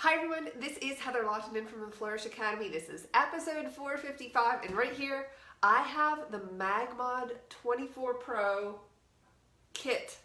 Hi everyone, this is Heather Lawton from the Flourish Academy. This is episode 455, and right here I have the Magmod 24 Pro kit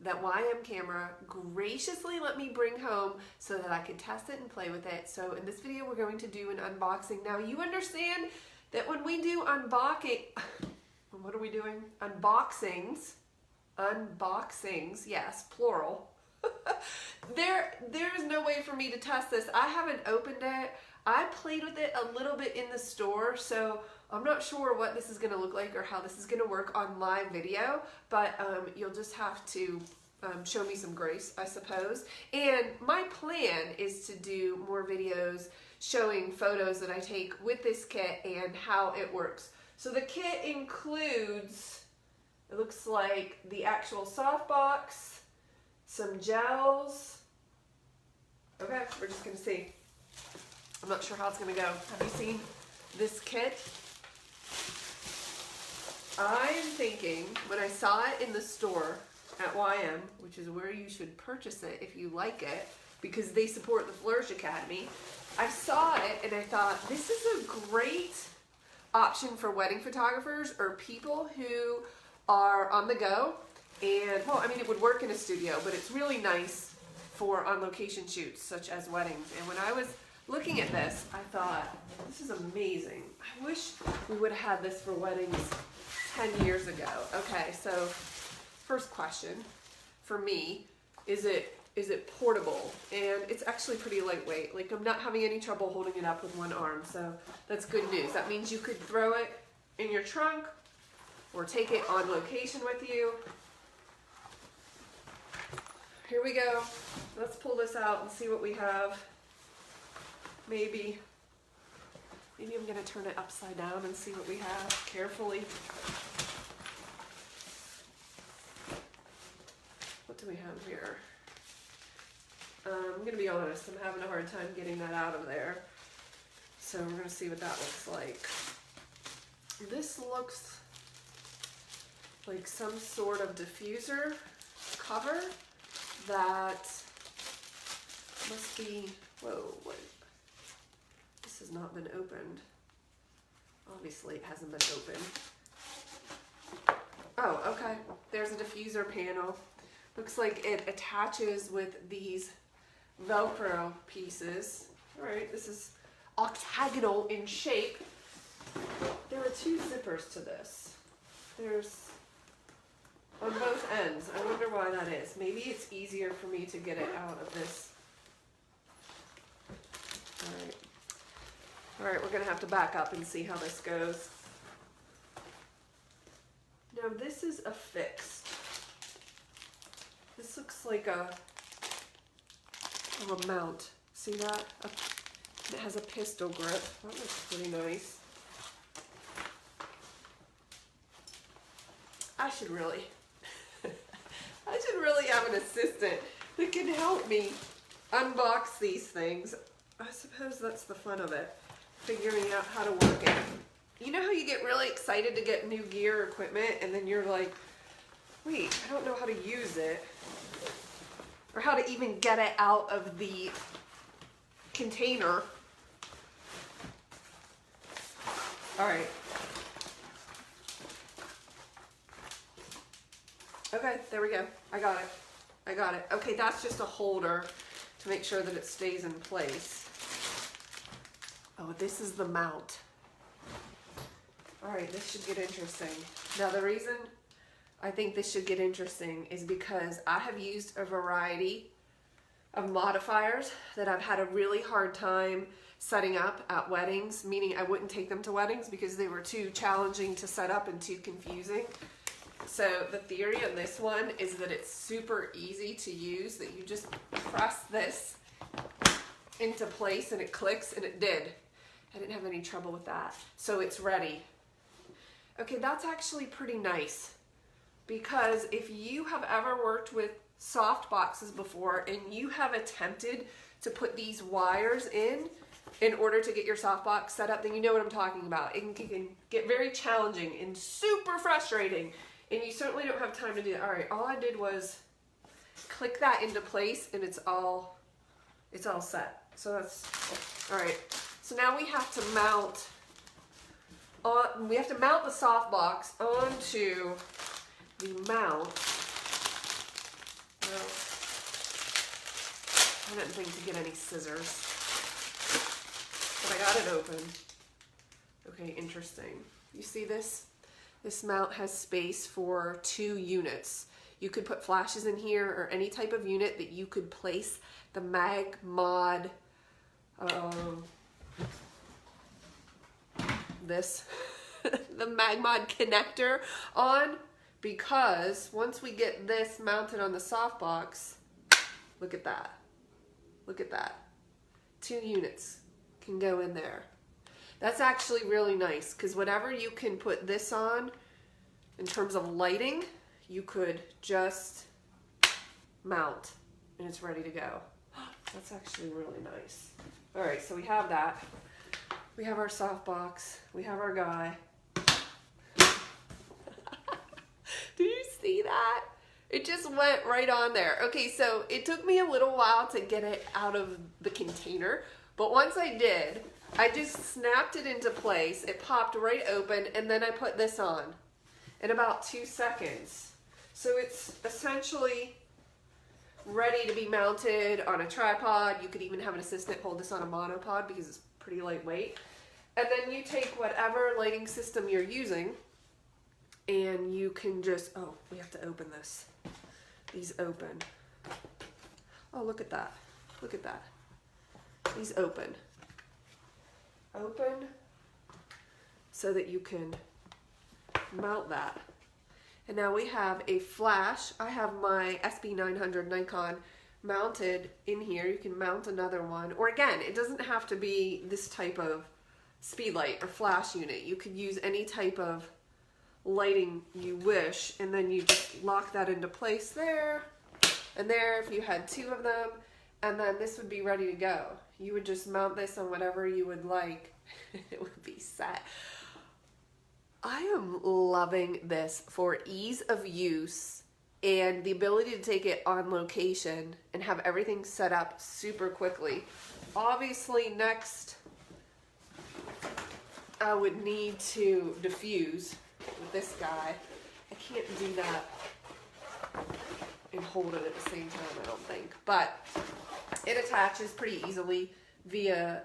that YM Camera graciously let me bring home so that I could test it and play with it. So in this video we're going to do an unboxing. Now you understand that when we do unboxing, what are we doing? Unboxings, yes, plural. There's no way for me to test this. I haven't opened it. I played with it a little bit in the store, so I'm not sure what this is going to look like or how this is going to work on live video, but you'll just have to show me some grace, I suppose. And my plan is to do more videos showing photos that I take with this kit and how it works. So the kit includes, it looks like the actual softbox, some gels. Okay, we're just gonna see. I'm not sure how it's gonna go. Have you seen this kit? I'm thinking, when I saw it in the store at YM, which is where you should purchase it if you like it, because they support the Flourish Academy, I saw it and I thought, this is a great option for wedding photographers or people who are on the go. And, well, I mean, it would work in a studio, but it's really nice for on-location shoots, such as weddings. And when I was looking at this, I thought, this is amazing. I wish we would have had this for weddings 10 years ago. Okay, so first question for me, is it portable? And it's actually pretty lightweight. Like, I'm not having any trouble holding it up with one arm, so that's good news. That means you could throw it in your trunk or take it on location with you. Here we go. Let's pull this out and see what we have. Maybe I'm gonna turn it upside down and see what we have carefully. What do we have here? I'm gonna be honest, I'm having a hard time getting that out of there. So we're gonna see what that looks like. This looks like some sort of diffuser cover that must be, whoa, what? This has not been opened. Obviously it hasn't been opened. Oh, okay, there's a diffuser panel. Looks like it attaches with these Velcro pieces. All right, this is octagonal in shape. There are two zippers to this. There's on both ends. I wonder why that is. Maybe it's easier for me to get it out of this. All right, we're gonna have to back up and see how this goes. Now this is affixed. This looks like a mount. See that? It has a pistol grip. That looks pretty nice. I should really have an assistant that can help me unbox these things. I suppose that's the fun of it, figuring out how to work it. You know how you get really excited to get new gear or equipment and then you're like, wait, I don't know how to use it or how to even get it out of the container. All right. Okay, there we go. I got it. Okay, that's just a holder to make sure that it stays in place. Oh, this is the mount. All right, this should get interesting. Now, the reason I think this should get interesting is because I have used a variety of modifiers that I've had a really hard time setting up at weddings, meaning I wouldn't take them to weddings because they were too challenging to set up and too confusing. So the theory on this one is that it's super easy to use, that you just press this into place and it clicks, and it did. I didn't have any trouble with that. So it's ready. Okay, that's actually pretty nice, because if you have ever worked with soft boxes before and you have attempted to put these wires in order to get your softbox set up, then you know what I'm talking about. It can get very challenging and super frustrating. And you certainly don't have time to do that. All right, all I did was click that into place and it's all set. So that's, all right. So now we have to mount the softbox onto the mount. Well, I didn't think to get any scissors, but I got it open. Okay, interesting. You see this? This mount has space for 2 units. You could put flashes in here or any type of unit that you could place the Magmod, the Magmod connector on, because once we get this mounted on the softbox, look at that. Look at that. 2 units can go in there. That's actually really nice, because whatever you can put this on in terms of lighting, you could just mount and it's ready to go. That's actually really nice. All right, so we have that. We have our softbox. We have our guy. Do you see that? It just went right on there. Okay, so it took me a little while to get it out of the container, but once I did, I just snapped it into place. It popped right open, and then I put this on in about 2 seconds. So it's essentially ready to be mounted on a tripod. You could even have an assistant hold this on a monopod because it's pretty lightweight. And then you take whatever lighting system you're using, and you can just, oh, we have to open this. These open. Oh, look at that. Look at that. These open. Open so that you can mount that. And now we have a flash. I have my SB900 Nikon mounted in here. You can mount another one. Or again, it doesn't have to be this type of speed light or flash unit. You could use any type of lighting you wish, and then you just lock that into place there and there if you had 2 of them, and then this would be ready to go. You would just mount this on whatever you would like. It would be set. I am loving this for ease of use and the ability to take it on location and have everything set up super quickly. Obviously, next I would need to diffuse with this guy. I can't do that and hold it at the same time, I don't think. But it attaches pretty easily via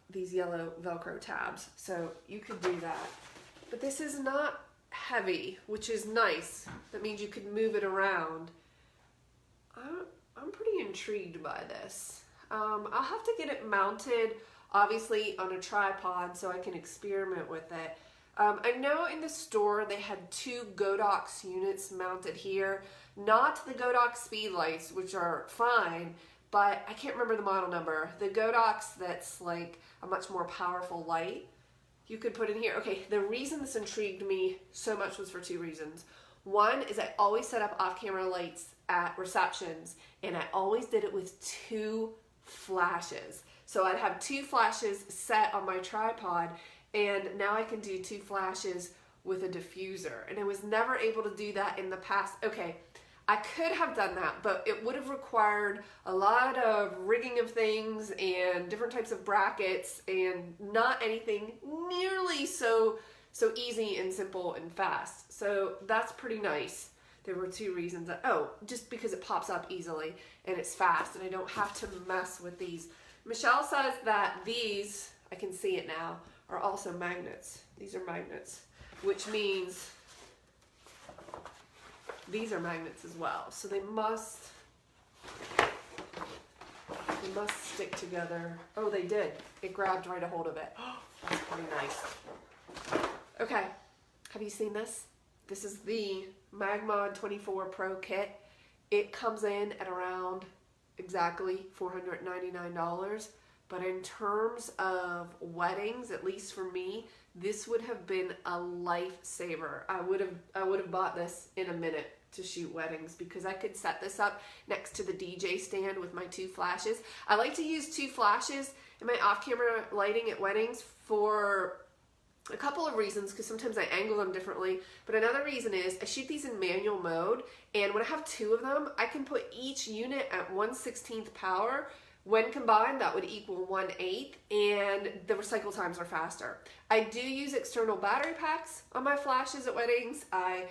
these yellow Velcro tabs. So you could do that. But this is not heavy, which is nice. That means you could move it around. I'm pretty intrigued by this. I'll have to get it mounted, obviously, on a tripod so I can experiment with it. I know in the store they had 2 Godox units mounted here. Not the Godox speed lights, which are fine, but I can't remember the model number. The Godox that's like a much more powerful light, you could put in here. Okay, the reason this intrigued me so much was for 2 reasons. One is I always set up off-camera lights at receptions, and I always did it with 2 flashes. So I'd have 2 flashes set on my tripod, and now I can do 2 flashes with a diffuser. And I was never able to do that in the past. Okay, I could have done that, but it would have required a lot of rigging of things and different types of brackets, and not anything nearly so easy and simple and fast. So that's pretty nice. There were 2 reasons that, just because it pops up easily and it's fast and I don't have to mess with these. Michelle says that these, I can see it now, are also magnets. These are magnets, which means these are magnets as well. So they must stick together. Oh, they did. It grabbed right a hold of it. Oh, that's pretty nice. Okay, have you seen this? This is the Magmod 24 Pro kit. It comes in at around exactly $499. But in terms of weddings, at least for me, this would have been a lifesaver. I would have bought this in a minute to shoot weddings, because I could set this up next to the DJ stand with my 2 flashes. I like to use 2 flashes in my off-camera lighting at weddings for a couple of reasons, because sometimes I angle them differently, but another reason is I shoot these in manual mode, and when I have 2 of them, I can put each unit at 1/16 power, When combined, that would equal 1/8, and the recycle times are faster. I do use external battery packs on my flashes at weddings. I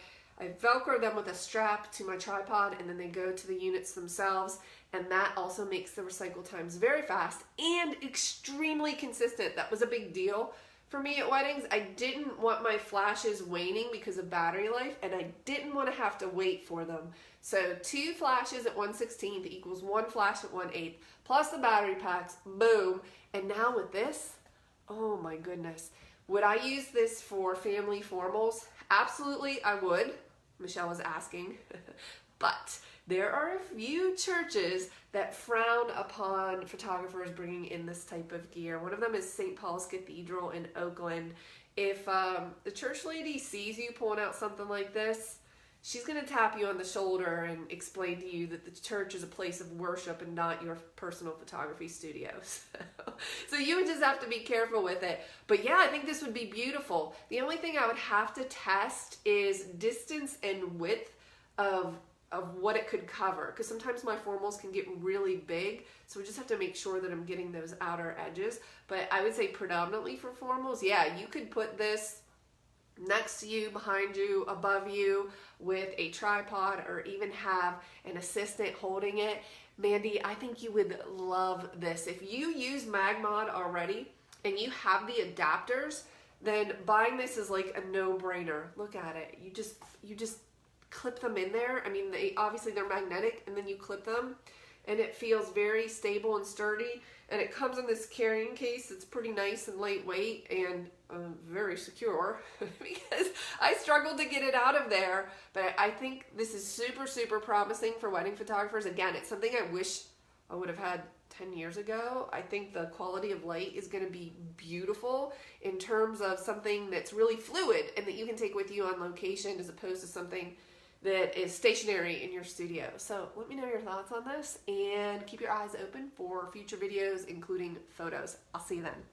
Velcro them with a strap to my tripod, and then they go to the units themselves, and that also makes the recycle times very fast and extremely consistent. That was a big deal for me at weddings. I didn't want my flashes waning because of battery life, and I didn't want to have to wait for them. So 2 flashes at 1/16 equals 1 flash at 1/8, plus the battery packs, boom. And now with this, oh my goodness. Would I use this for family formals? Absolutely, I would. Michelle was asking. But there are a few churches that frown upon photographers bringing in this type of gear. One of them is St. Paul's Cathedral in Oakland. If the church lady sees you pulling out something like this, she's going to tap you on the shoulder and explain to you that the church is a place of worship and not your personal photography studio. So you would just have to be careful with it. But yeah, I think this would be beautiful. The only thing I would have to test is distance and width of what it could cover, because sometimes my formals can get really big, so we just have to make sure that I'm getting those outer edges. But I would say predominantly for formals, yeah, you could put this next to you, behind you, above you with a tripod, or even have an assistant holding it. Mandy, I think you would love this. If you use Magmod already and you have the adapters, then buying this is like a no-brainer. Look at it. You just clip them in there. I mean, obviously they're magnetic, and then you clip them, and it feels very stable and sturdy. And it comes in this carrying case that's pretty nice and lightweight and very secure, because I struggled to get it out of there. But I think this is super, super promising for wedding photographers. Again, it's something I wish I would have had 10 years ago. I think the quality of light is going to be beautiful in terms of something that's really fluid and that you can take with you on location, as opposed to something that is stationary in your studio. So let me know your thoughts on this, and keep your eyes open for future videos, including photos. I'll see you then.